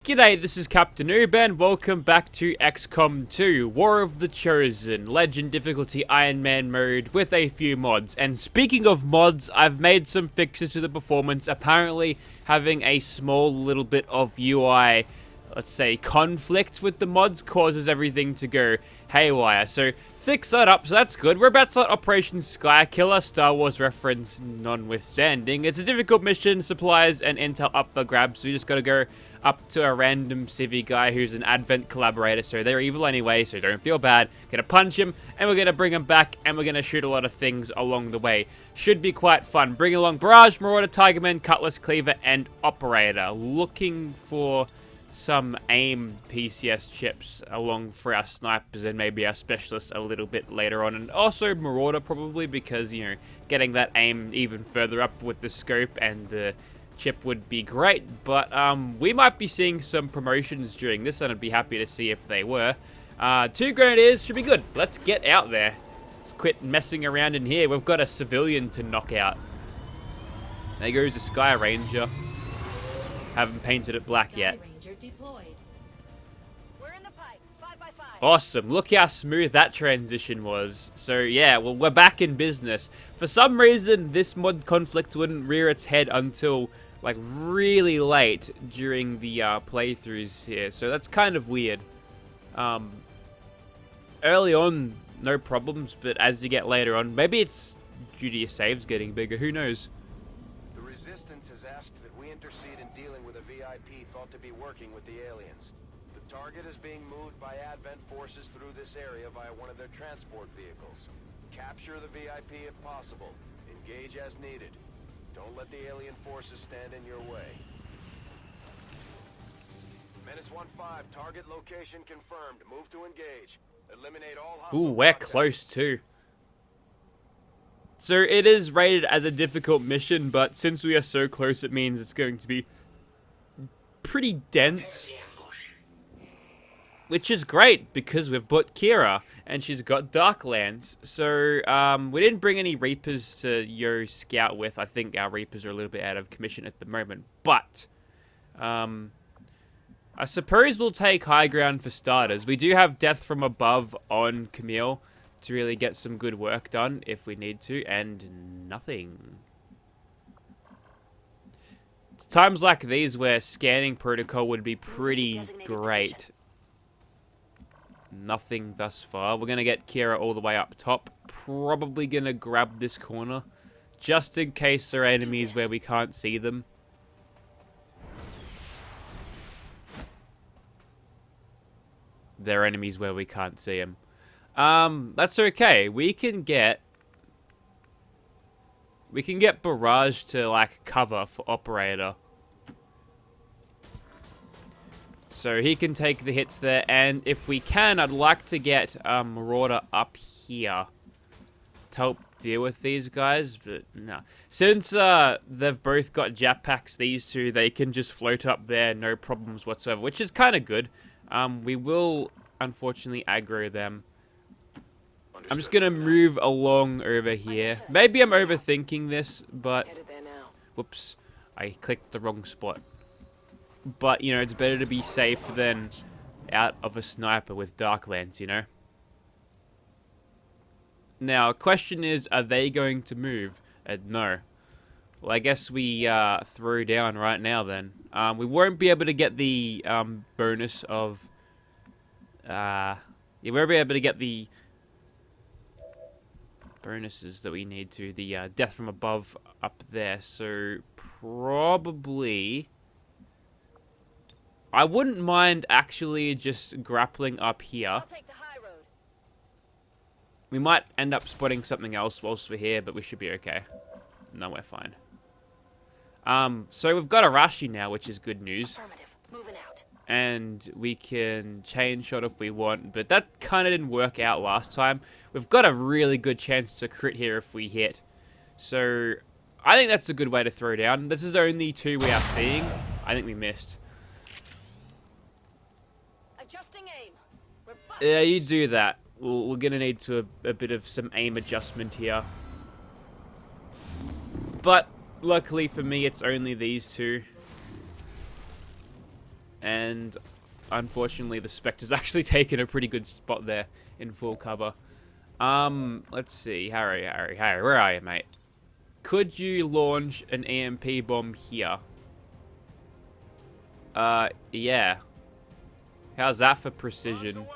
G'day, this is Captainoob and welcome back to XCOM 2, War of the Chosen, Legend difficulty Iron Man mode with a few mods. And speaking of mods, I've made some fixes to the performance. Apparently having a small little bit of UI, let's say, conflict with the mods causes everything to go haywire. So fix that up, so that's good. We're about to start Operation Skykiller, Star Wars reference notwithstanding. It's a difficult mission, supplies and intel up for grabs, so you just gotta go up to a random civvy guy who's an Advent collaborator, so they're evil anyway, so don't feel bad. Gonna punch him, and we're gonna bring him back, and we're gonna shoot a lot of things along the way. Should be quite fun. Bring along Barrage, Marauder, Tigerman, Cutlass, Cleaver, and Operator. Looking for some aim PCS chips along for our snipers and maybe our specialists a little bit later on. And also Marauder probably, because, you know, getting that aim even further up with the scope and the chip would be great, but we might be seeing some promotions during this, and I'd be happy to see if they were. 2 Grenadiers should be good. Let's get out there. Let's quit messing around in here. We've got a civilian to knock out. There goes a Sky Ranger. Haven't painted it black yet. Awesome. Look how smooth that transition was. So yeah, well, we're back in business. For some reason, this mod conflict wouldn't rear its head until like really late during the playthroughs here, so that's kind of weird. Early on, no problems, but as you get later on, maybe it's due to your saves getting bigger, who knows. The Resistance has asked that we intercede in dealing with a VIP thought to be working with the aliens. The target is being moved by Advent forces through this area via one of their transport vehicles. Capture the VIP if possible. Engage as needed. Don't let the alien forces stand in your way. Menace 1-5, target location confirmed. Move to engage. Eliminate all hostile. Ooh, we're close too. So it is rated as a difficult mission, but since we are so close, it means it's going to be pretty dense. Which is great, because we've put Kira, and she's got Darklands. So, we didn't bring any Reapers to Yo Scout with. I think our Reapers are a little bit out of commission at the moment. But, I suppose we'll take high ground for starters. We do have Death from Above on Camille to really get some good work done if we need to, and nothing. It's times like these where scanning protocol would be pretty great. Nothing thus far. We're going to get Kira all the way up top. Probably going to grab this corner, just in case there are enemies where we can't see them. There are enemies where we can't see them. That's okay. We can get Barrage to, like, cover for Operator. So he can take the hits there, and if we can, I'd like to get Marauder up here to help deal with these guys, but no. Since they've both got jetpacks, these two, they can just float up there, no problems whatsoever, which is kind of good. We will, unfortunately, aggro them. I'm just going to move along over here. Maybe I'm overthinking this, but... Whoops, I clicked the wrong spot. But, you know, it's better to be safe than out of a sniper with Darklands, you know? Now, question is, are they going to move? No. Well, I guess we throw down right now then. We won't be able to get the bonus of... yeah, we won't be able to get the bonuses that we need to. The Death from Above up there. So, probably... I wouldn't mind actually just grappling up here. We might end up spotting something else whilst we're here, but we should be okay. No, we're fine. So we've got Arashi now, which is good news. And we can chain shot if we want, but that kind of didn't work out last time. We've got a really good chance to crit here if we hit. So I think that's a good way to throw down. This is the only 2 we are seeing. I think we missed. Yeah, you do that. We're going to need a bit of some aim adjustment here. But luckily for me, it's only these 2. And unfortunately, the Spectre's actually taken a pretty good spot there in full cover. Let's see. Harry, where are you, mate? Could you launch an EMP bomb here? Yeah. How's that for precision?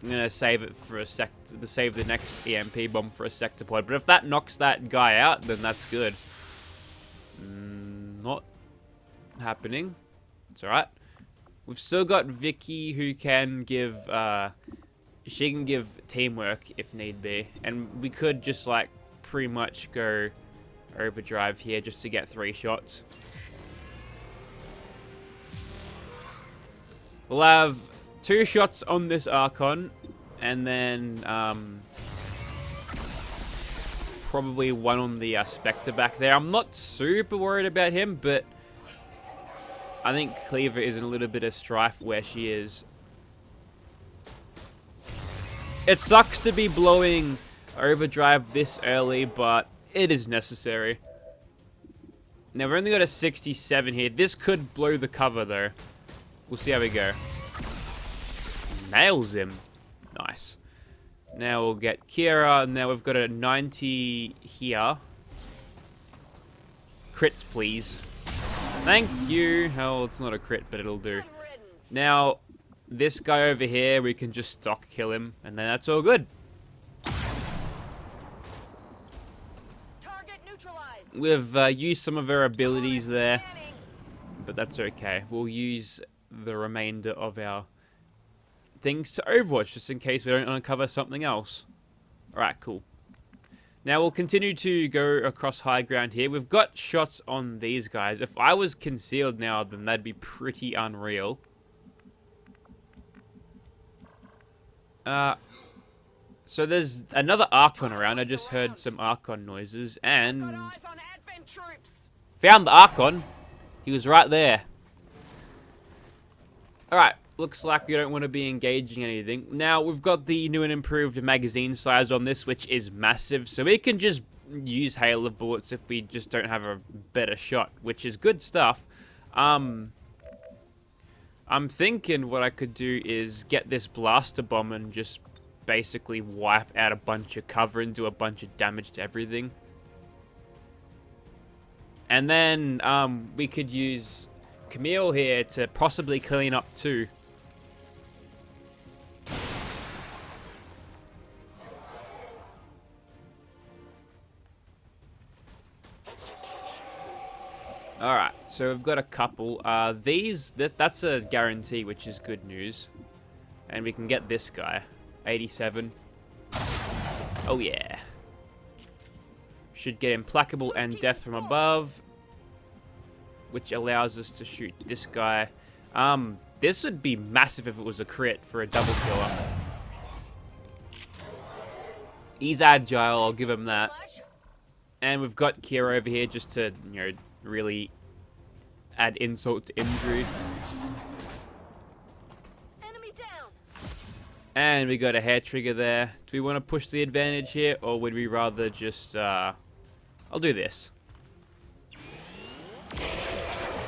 I'm gonna save it for a sec to save the next EMP bomb for a sector pod. But if that knocks that guy out, then that's good. Not happening. It's alright. We've still got Vicky who can give she can give teamwork if need be. And we could just like pretty much go overdrive here just to get 3 shots. We'll have 2 shots on this Archon, and then probably 1 on the Spectre back there. I'm not super worried about him, but I think Cleaver is in a little bit of strife where she is. It sucks to be blowing overdrive this early, but it is necessary. Now, we've only got a 67 here. This could blow the cover, though. We'll see how we go. Nails him. Nice. Now we'll get Kira. Now we've got a 90 here. Crits, please. Thank you. Oh, it's not a crit, but it'll do. Now, this guy over here, we can just stock kill him, and then that's all good. We've used some of our abilities there, but that's okay. We'll use the remainder of our things to Overwatch, just in case we don't uncover something else. Alright, cool. Now we'll continue to go across high ground here. We've got shots on these guys. If I was concealed now, then that'd be pretty unreal. So there's another Archon around. I just heard some Archon noises and found the Archon. He was right there. Alright, looks like we don't want to be engaging anything. Now, we've got the new and improved magazine size on this, which is massive. So we can just use hail of bullets if we just don't have a better shot, which is good stuff. I'm thinking what I could do is get this blaster bomb and just basically wipe out a bunch of cover and do a bunch of damage to everything. And then we could use Camille here to possibly clean up too. Alright, so we've got a couple. That's a guarantee, which is good news. And we can get this guy. 87. Oh yeah. Should get Implacable and Death from Above, which allows us to shoot this guy. This would be massive if it was a crit for a double killer. He's agile, I'll give him that. And we've got Kira over here just to, you know, really add insult to injury. And we got a hair trigger there. Do we want to push the advantage here, or would we rather just, I'll do this.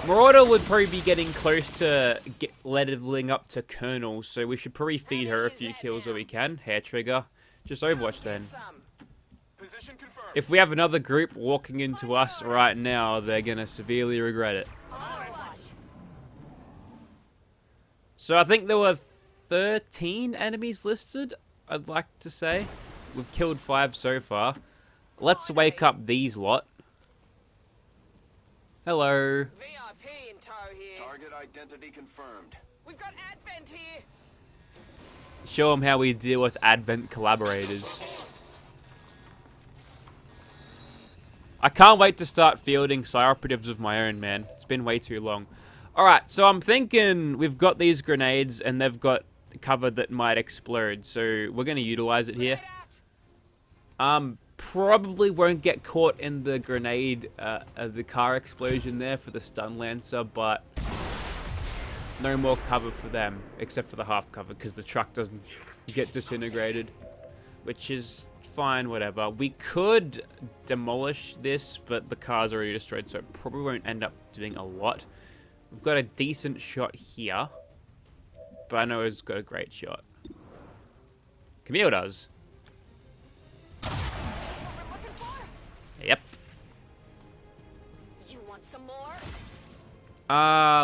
Marauder would probably be getting close to leveling up to Colonel, so we should probably feed her a few kills where we can. Hair trigger. Just Overwatch then. If we have another group walking into us right now, they're going to severely regret it. So I think there were 13 enemies listed, I'd like to say. We've killed 5 so far. Let's wake up these lot. Hello. VIP in tow here. Target identity confirmed. We've got Advent here. Show them how we deal with Advent collaborators. I can't wait to start fielding Psy operatives of my own, man. It's been way too long. Alright, so I'm thinking we've got these grenades and they've got cover that might explode, so we're going to utilize it here. Probably won't get caught in the grenade, the car explosion there for the stun lancer, but no more cover for them, except for the half cover, because the truck doesn't get disintegrated, which is fine, whatever. We could demolish this, but the car's already destroyed, so it probably won't end up doing a lot. We've got a decent shot here, but I know it's got a great shot. Camille does. Yep. You want some more?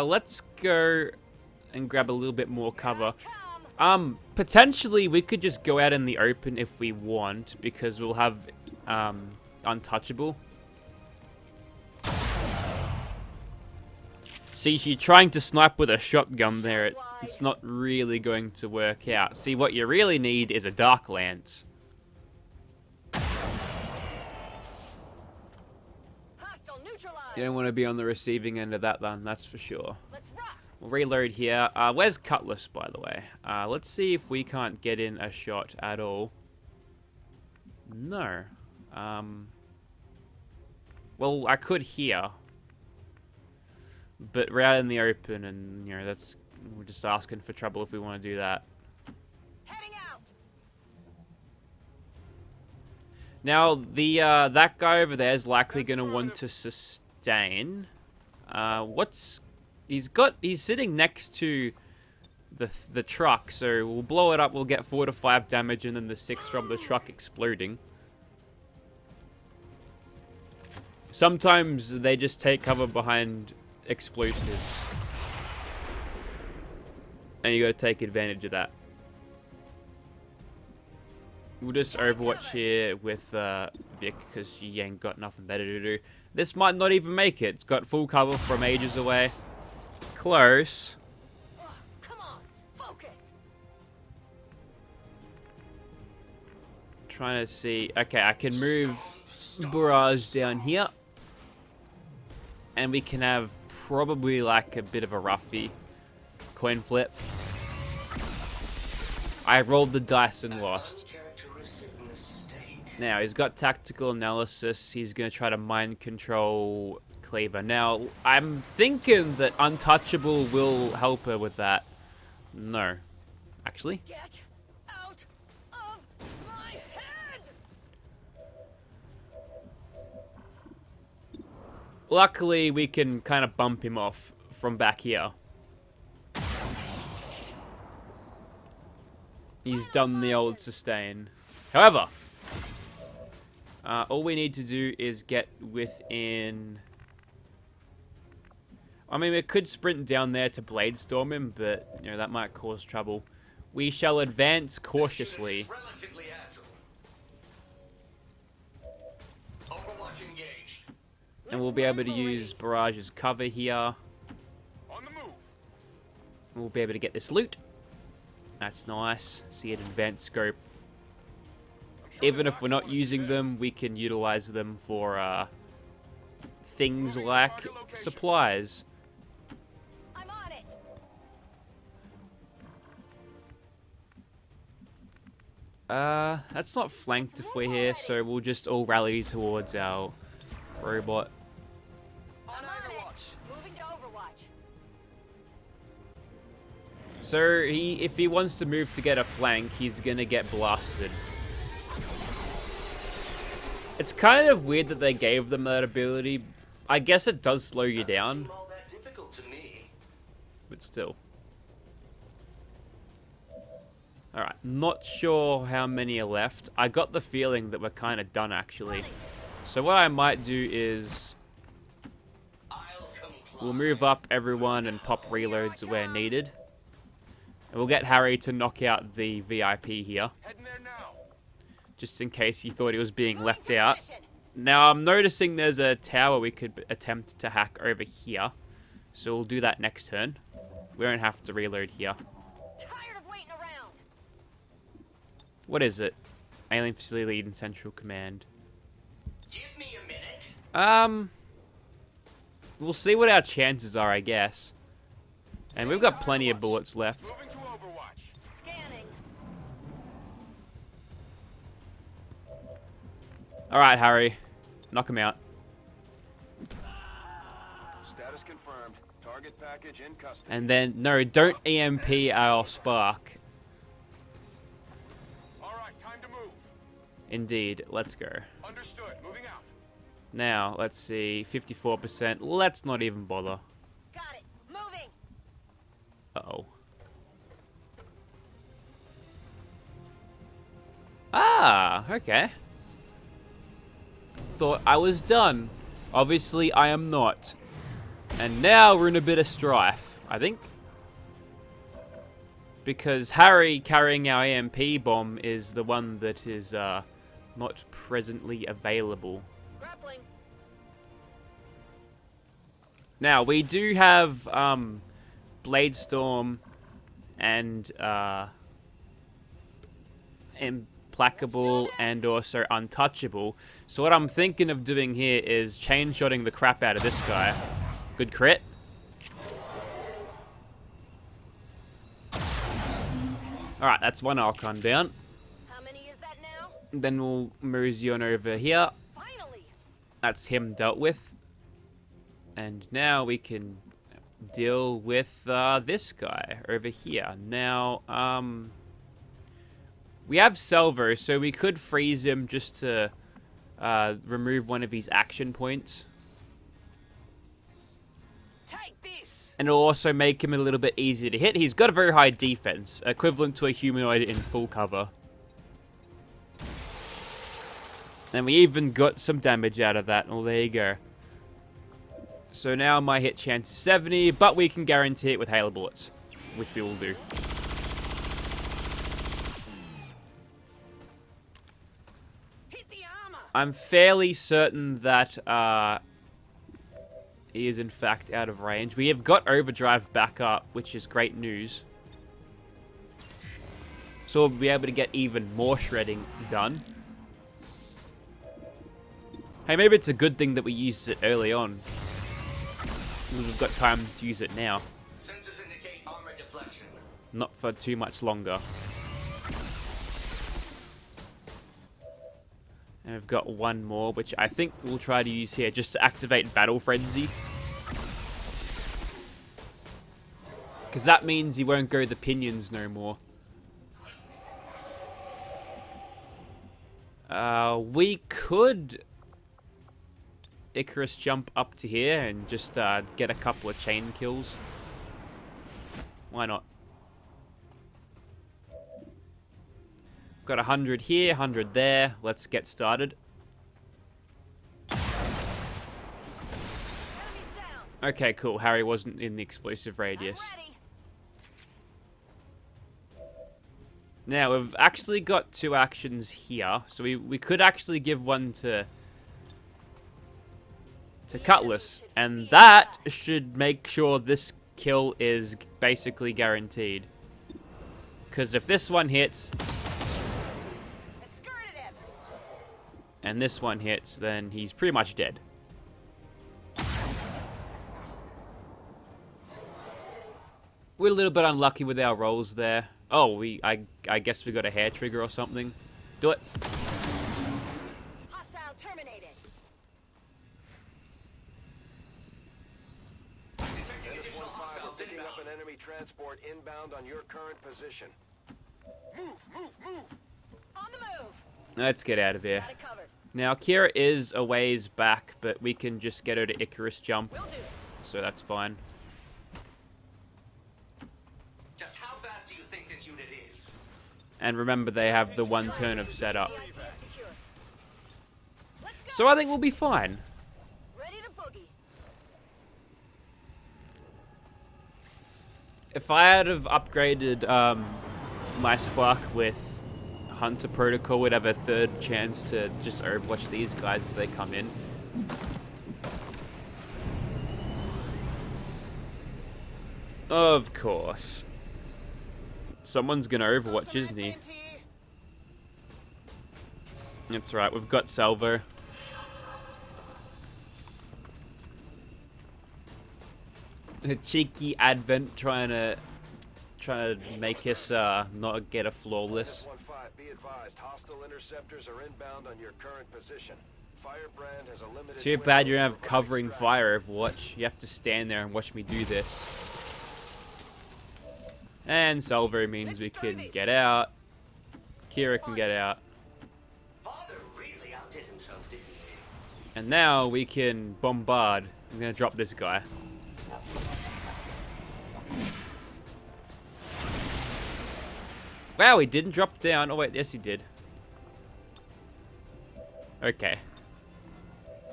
Let's go and grab a little bit more cover. Potentially we could just go out in the open if we want, because we'll have, untouchable. See, if you're trying to snipe with a shotgun there, it's not really going to work out. See, what you really need is a dark lance. You don't want to be on the receiving end of that, then, that's for sure. We'll reload here. Where's Cutlass, by the way? Let's see if we can't get in a shot at all. No. Well, I could here. But we're out in the open, and, you know, that's... We're just asking for trouble if we want to do that. Heading out. Now, that guy over there is likely going to want to sustain. He's sitting next to the truck, so we'll blow it up, we'll get 4 to 5 damage, and then the 6 from the truck exploding. Sometimes they just take cover behind explosives. And you gotta take advantage of that. We'll just Overwatch here with Vic, because she ain't got nothing better to do. This might not even make it. It's got full cover from ages away. Close. Oh, come on, focus. Trying to see. Okay, I can move Barrage down here. And we can have probably like a bit of a roughie. Coin flip. I rolled the dice and lost. Now, he's got tactical analysis. He's going to try to mind control Cleaver. Now, I'm thinking that Untouchable will help her with that. No. Actually. Get out of my head! Luckily, we can kind of bump him off from back here. He's done the old sustain. However, all we need to do is get within... I mean, we could sprint down there to Blade Storm him, but, you know, that might cause trouble. We shall advance cautiously. And we'll be able to use Barrage's cover here. We'll be able to get this loot. That's nice. See an advanced scope. Even if we're not using them, we can utilize them for things like supplies. I'm on it. That's not flanked if we're here, so we'll just all rally towards our robot. I'm on it. Moving to Overwatch. So if he wants to move to get a flank, he's gonna get blasted. It's kind of weird that they gave them that ability. I guess it does slow you down. But still. Alright, not sure how many are left. I got the feeling that we're kind of done, actually. So what I might do is... we'll move up everyone and pop reloads where needed. And we'll get Harry to knock out the VIP here. Just in case he thought he was being left out. Now, I'm noticing there's a tower we could attempt to hack over here. So we'll do that next turn. We don't have to reload here. Tired of waiting around. What is it? Alien Facility Lead and Central Command. Give me a minute. We'll see what our chances are, I guess. And we've got plenty of bullets left. Scanning. Alright, Harry. Knock him out. Status confirmed. Target package in custody. And then, no, don't EMP our Spark. All right, time to move. Indeed. Let's go. Understood. Moving out. Now, let's see. 54%. Let's not even bother. Got it. Moving. Uh-oh. Ah, okay. Thought I was done. Obviously, I am not. And now we're in a bit of strife, I think. Because Harry carrying our EMP bomb is the one that is not presently available. Grappling. Now, we do have Bladestorm and Implacable and also Untouchable. So what I'm thinking of doing here is chain-shotting the crap out of this guy. Good crit. Alright, that's one Archon down. How many is that now? Then we'll mosey on over here. Finally. That's him dealt with. And now we can deal with this guy over here. Now, we have Salvo, so we could freeze him just to remove one of his action points. Take this. And it'll also make him a little bit easier to hit. He's got a very high defense, equivalent to a humanoid in full cover. And we even got some damage out of that. Oh, there you go. So now my hit chance is 70, but we can guarantee it with Halo bullets, which we will do. Hit the armor. I'm fairly certain that he is in fact out of range. We have got overdrive back up, which is great news. So we'll be able to get even more shredding done. Hey, maybe it's a good thing that we used it early on. We've got time to use it now. Sensors indicate armor deflection. Not for too much longer. And we've got one more, which I think we'll try to use here just to activate Battle Frenzy. Because that means he won't go the pinions no more. We could Icarus jump up to here and just get a couple of chain kills. Why not? Got 100 here, 100 there. Let's get started. Enemies down. Okay, cool. Harry wasn't in the explosive radius. I'm ready. Now, we've actually got two actions here. So we could actually give one to Cutlass. And that should make sure this kill is basically guaranteed. Because if this one hits, I skirted him. and this one hits, then he's pretty much dead. We're a little bit unlucky with our rolls there. Oh, I guess we got a hair trigger or something. Do it. Hostile terminated. Detecting Dennis additional 1-5, hostiles we're picking up inbound. an enemy transport inbound on your current position. Move, move, move! On the move. Let's get out of here. Got it covered. Now, Kira is a ways back, but we can just get her to Icarus jump, Will do. so that's fine. Just how fast do you think this unit is? And remember, they have the one turn of setup. VIP secure. Let's go. So I think we'll be fine. Ready to boogie. If I had have upgraded my Spark with Hunter Protocol, would have a third chance to just overwatch these guys as they come in. Of course. Someone's gonna overwatch, isn't he? That's right, we've got Salvo. A cheeky Advent trying to make us not get a flawless. 1-5, be advised, hostile interceptors are inbound on your current position. Firebrand has a limited... Too bad you don't window have for covering extraction. fire Overwatch. You have to stand there and watch me do this. And Salvo means we can get out. Kira can get out. Fall self-deviating. And now we can bombard. I'm gonna drop this guy. Wow, he didn't drop down. Oh wait, yes he did. Okay.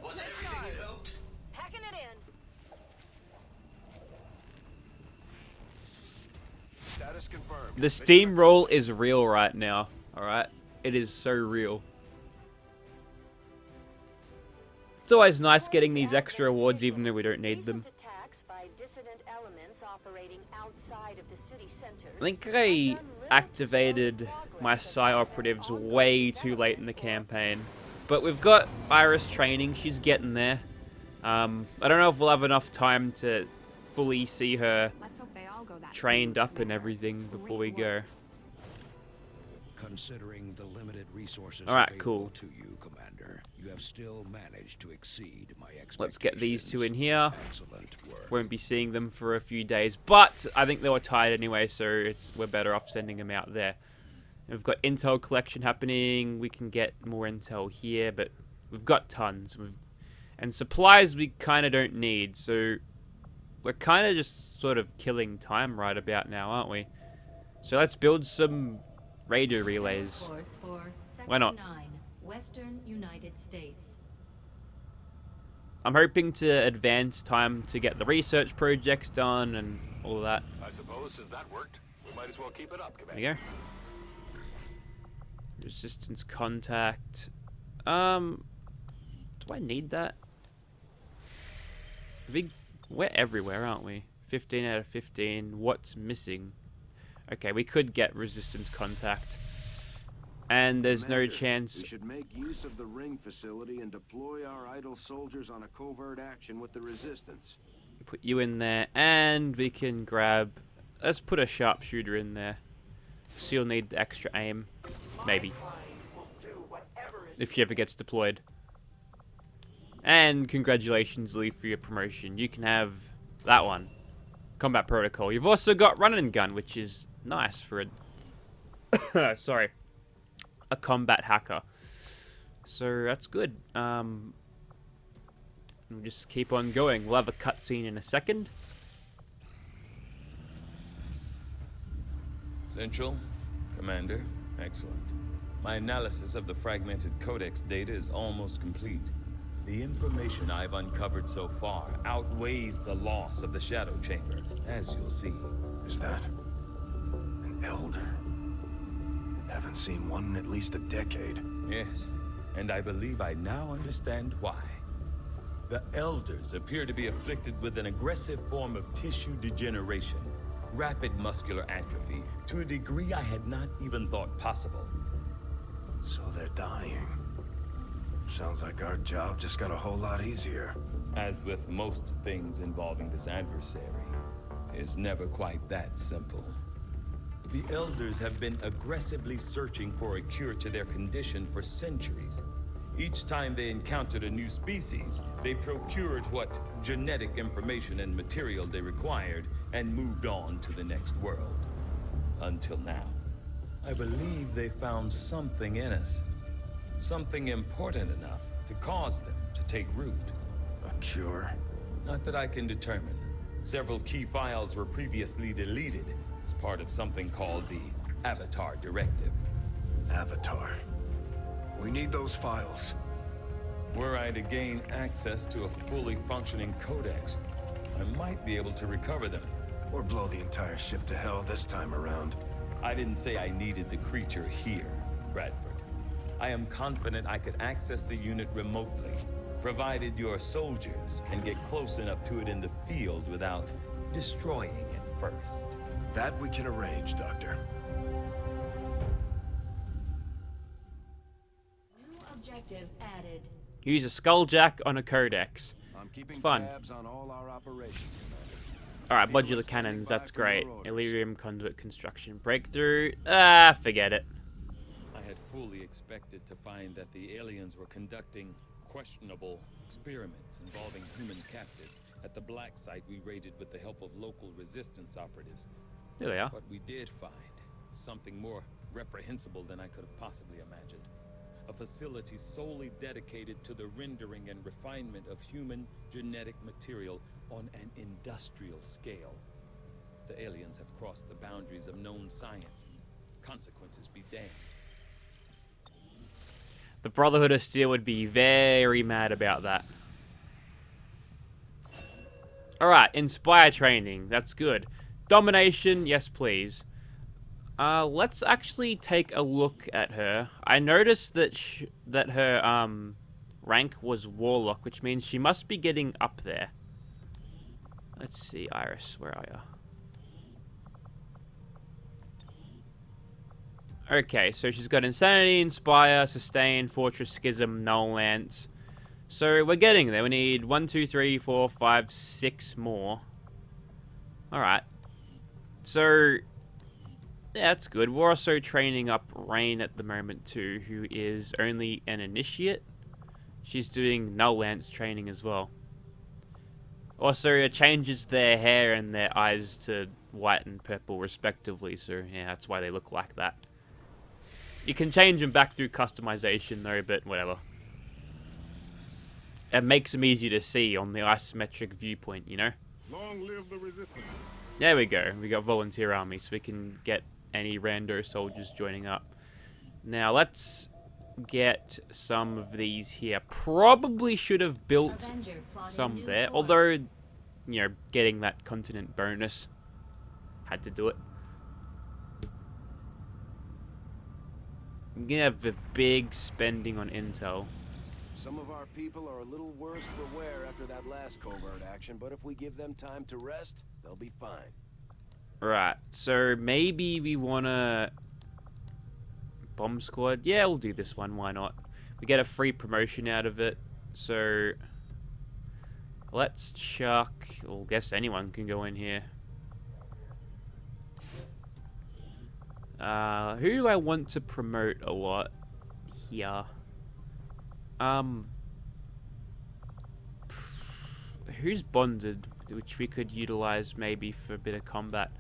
Was that everything you'd hoped? Packing it in. Status confirmed. The steamroll is real right now. Alright? It is so real. It's always nice getting these extra awards even though we don't need them. Recent attacks by dissident elements operating outside of the city center. I think I activated my Psi operatives way too late in the campaign. But we've got Iris training. She's getting there. I don't know if we'll have enough time to fully see her Let's hope they all go that trained smooth, up and Commander. everything before we Great go. work. Considering the limited resources Alright, available cool. to you, Commander, you have still managed to exceed my expectations. Let's get these two in here. Excellent work. Won't be seeing them for a few days, but I think they were tied anyway, so we're better off sending them out there. We've got intel collection happening. We can get more intel here, but we've got tons. And supplies we kind of don't need, so we're kind of just sort of killing time right about now, aren't we? So let's build some radio relays. Course for Why not? Sector 9, Western United States. I'm hoping to advance time to get the research projects done and all of that. I suppose since that worked, we might as well keep it up, There Commander. you go. Resistance contact. Do I need that? We're everywhere, aren't we? 15 out of 15. What's missing? Okay, we could get resistance contact. And there's no Commander, chance. We should make use of the ring facility and deploy our idle soldiers on a covert action with the resistance. Put you in there, and we can grab. Let's put a sharpshooter in there. So you'll need the extra aim, maybe, if she ever gets deployed. And congratulations, Lee, for your promotion. You can have that one, combat protocol. You've also got run and gun, which is nice for a sorry, a combat hacker. So that's good. We'll just keep on going. We'll have a cutscene in a second. Central, Commander, excellent. My analysis of the fragmented codex data is almost complete. The information I've uncovered so far outweighs the loss of the Shadow Chamber, as you'll see. Is that an elder? Haven't seen one in at least a decade. Yes, and I believe I now understand why. The Elders appear to be afflicted with an aggressive form of tissue degeneration, rapid muscular atrophy, to a degree I had not even thought possible. So they're dying. Sounds like our job just got a whole lot easier. As with most things involving this adversary, it's never quite that simple. The Elders have been aggressively searching for a cure to their condition for centuries. Each time they encountered a new species, they procured what genetic information and material they required and moved on to the next world. Until now. I believe they found something in us. Something important enough to cause them to take root. A cure? Not that I can determine. Several key files were previously deleted as part of something called the Avatar Directive. Avatar. We need those files. Were I to gain access to a fully functioning codex, I might be able to recover them. Or blow the entire ship to hell this time around. I didn't say I needed the creature here, Bradford. I am confident I could access the unit remotely, provided your soldiers can get close enough to it in the field without destroying it first. That we can arrange, Doctor. New objective added. Use a skulljack on a codex. I'm keeping It's fun. tabs on all our operations, Commander. Alright, modular cannons, that's great. Illyrium conduit construction breakthrough. Ah, forget it. I had fully expected to find that the aliens were conducting questionable experiments involving human captives at the black site we raided with the help of local resistance operatives. There they are. What we did find was something more reprehensible than I could have possibly imagined. a facility solely dedicated to the rendering and refinement of human genetic material on an industrial scale. The aliens have crossed the boundaries of known science. Consequences be damned. The Brotherhood of Steel would be very mad about that. Alright, Inspire training. That's good. Domination, yes please. Let's actually take a look at her. I noticed that that her rank was Warlock, which means she must be getting up there. Let's see, Iris, where are you? Okay, so she's got Insanity, Inspire, Sustain, Fortress, Schism, Null Lance. So we're getting there. We need 1, 2, 3, 4, 5, 6 more. Alright. So, yeah, that's good. We're also training up Rain at the moment too, who is only an Initiate. She's doing Null Lance training as well. Also, it changes their hair and their eyes to white and purple respectively, so yeah, that's why they look like that. You can change them back through customization though, but whatever. It makes them easier to see on the isometric viewpoint, you know? Long live the resistance. There we go. We got volunteer army, so we can get any rando soldiers joining up. Now, let's get some of these here. Probably should have built Avenger plotting some new there. course. Although, you know, getting that continent bonus. Had to do it. I'm gonna have a big spending on intel. Some of our people are a little worse for wear after that last covert action, but if we give them time to rest, they'll be fine. Right, so maybe we wanna... Bomb squad? Yeah, we'll do this one, why not? We get a free promotion out of it, so... Let's chuck... Well, I guess anyone can go in here. Who do I want to promote a lot here? Who's bonded, which we could utilize maybe for a bit of combat?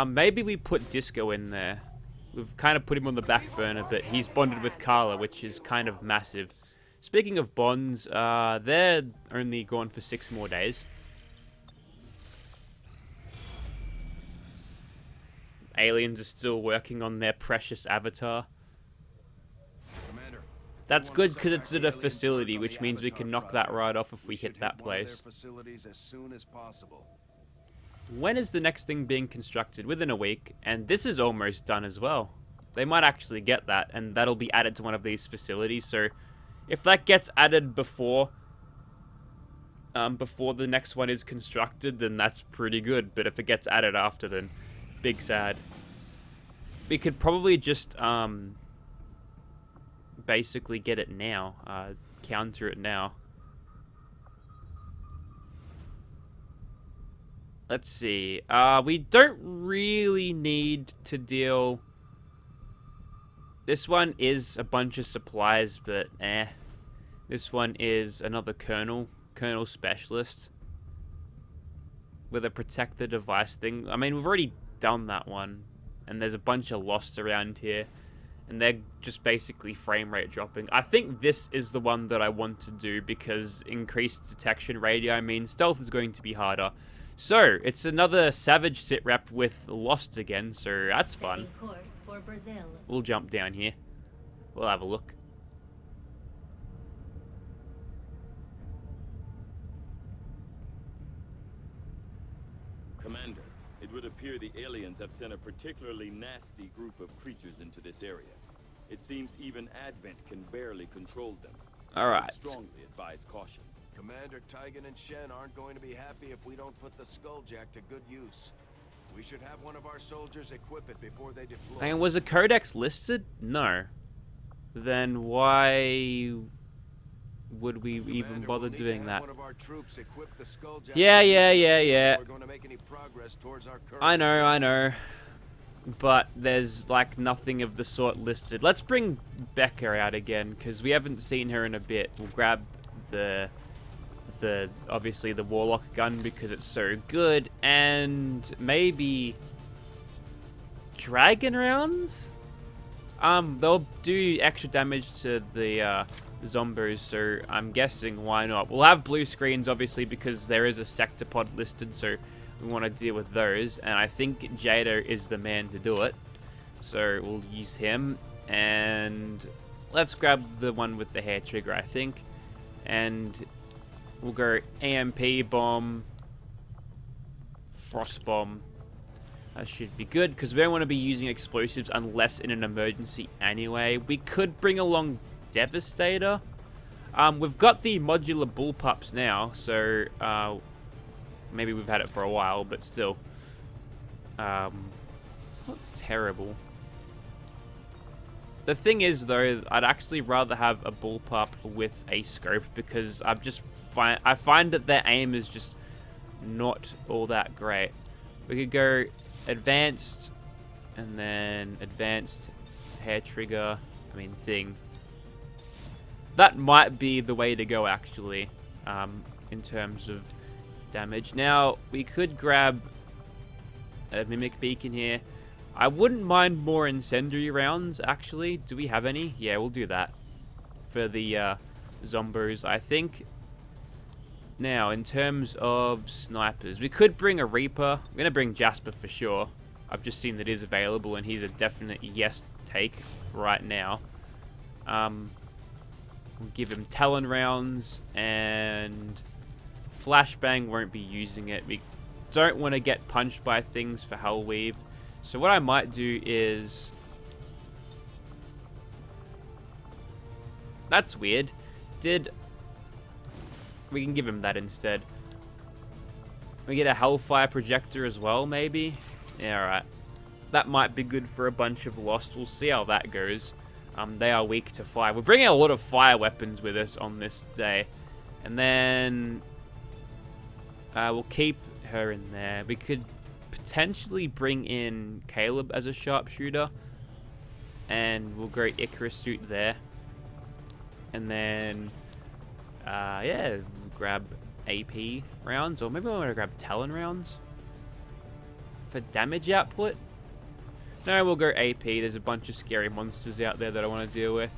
Maybe we put Disco in there. We've kind of put him on the back burner, but he's bonded with Carla, which is kind of massive. Speaking of bonds, they're only gone for 6 more days. Aliens are still working on their precious avatar. Commander, That's good because it's at a facility, which means we can knock that right off if we hit that place. Facilities as soon as possible. When is the next thing being constructed? Within a week, and this is almost done as well. They might actually get that, and that'll be added to one of these facilities. So, if that gets added before the next one is constructed, then that's pretty good. But if it gets added after, then big sad. We could probably just basically get it now, counter it now. Let's see. We don't really need to deal... This one is a bunch of supplies, but This one is another Colonel Specialist. With a protect the device thing. I mean, we've already done that one. And there's a bunch of lost around here. And they're just basically frame rate dropping. I think this is the one that I want to do because increased detection radii means stealth is going to be harder. So, it's another Savage sitrep with Lost again, so that's fun. Setting course for Brazil. We'll jump down here. We'll have a look. Commander, it would appear the aliens have sent a particularly nasty group of creatures into this area. It seems even Advent can barely control them. Alright. I strongly advise caution. Commander Tygan and Shen aren't going to be happy if we don't put the Skulljack to good use. We should have one of our soldiers equip it before they deploy. And was a codex listed? No. Then why would we even bother doing that? One of our troops equip the Skulljack. Yeah. We're going to make any progress towards our current I know. But there's like nothing of the sort listed. Let's bring Becca out again because we haven't seen her in a bit. We'll grab the obviously the Warlock gun because it's so good, and maybe Dragon rounds? They'll do extra damage to the zombies, so I'm guessing why not. We'll have blue screens, obviously, because there is a sector pod listed, so we want to deal with those. And I think Jada is the man to do it, so we'll use him. And let's grab the one with the hair trigger, I think. And we'll go AMP bomb, frost bomb. That should be good, because we don't want to be using explosives unless in an emergency anyway. We could bring along Devastator. We've got the modular bullpups now, so maybe we've had it for a while, but still. It's not terrible. The thing is, though, I'd actually rather have a bullpup with a scope, because I find that their aim is just not all that great. We could go advanced, and then advanced hair trigger, thing. That might be the way to go, actually, in terms of damage. Now, we could grab a mimic beacon here. I wouldn't mind more incendiary rounds, actually. Do we have any? Yeah, we'll do that for the zombies, I think. Now, in terms of snipers, we could bring a Reaper. I'm going to bring Jasper for sure. I've just seen that he's available, and he's a definite yes take right now. We'll give him Talon rounds, and Flashbang won't be using it. We don't want to get punched by things for Hellweave. So what I might do is... That's weird. We can give him that instead. We get a Hellfire projector as well, maybe? Yeah, alright. That might be good for a bunch of Lost. We'll see how that goes. They are weak to fire. We're bringing a lot of fire weapons with us on this day. And then... we'll keep her in there. We could potentially bring in Caleb as a sharpshooter. And we'll go Icarus suit there. And then... yeah, we'll grab AP rounds. Or maybe I want to grab Talon rounds. For damage output. No, we'll go AP. There's a bunch of scary monsters out there that I want to deal with.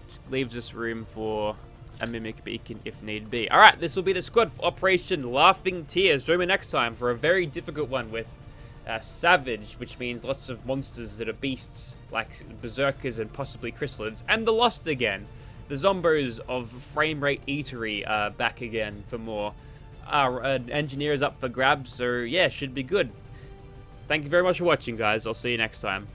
Just leaves us room for a Mimic Beacon if need be. Alright, this will be the squad for Operation Laughing Tears. Join me next time for a very difficult one with Savage, which means lots of monsters that are beasts, like Berserkers and possibly Chrysalids. And the Lost again. The Zombos of Frame Rate Eatery are back again for more. Our engineer is up for grabs, so yeah, should be good. Thank you very much for watching, guys. I'll see you next time.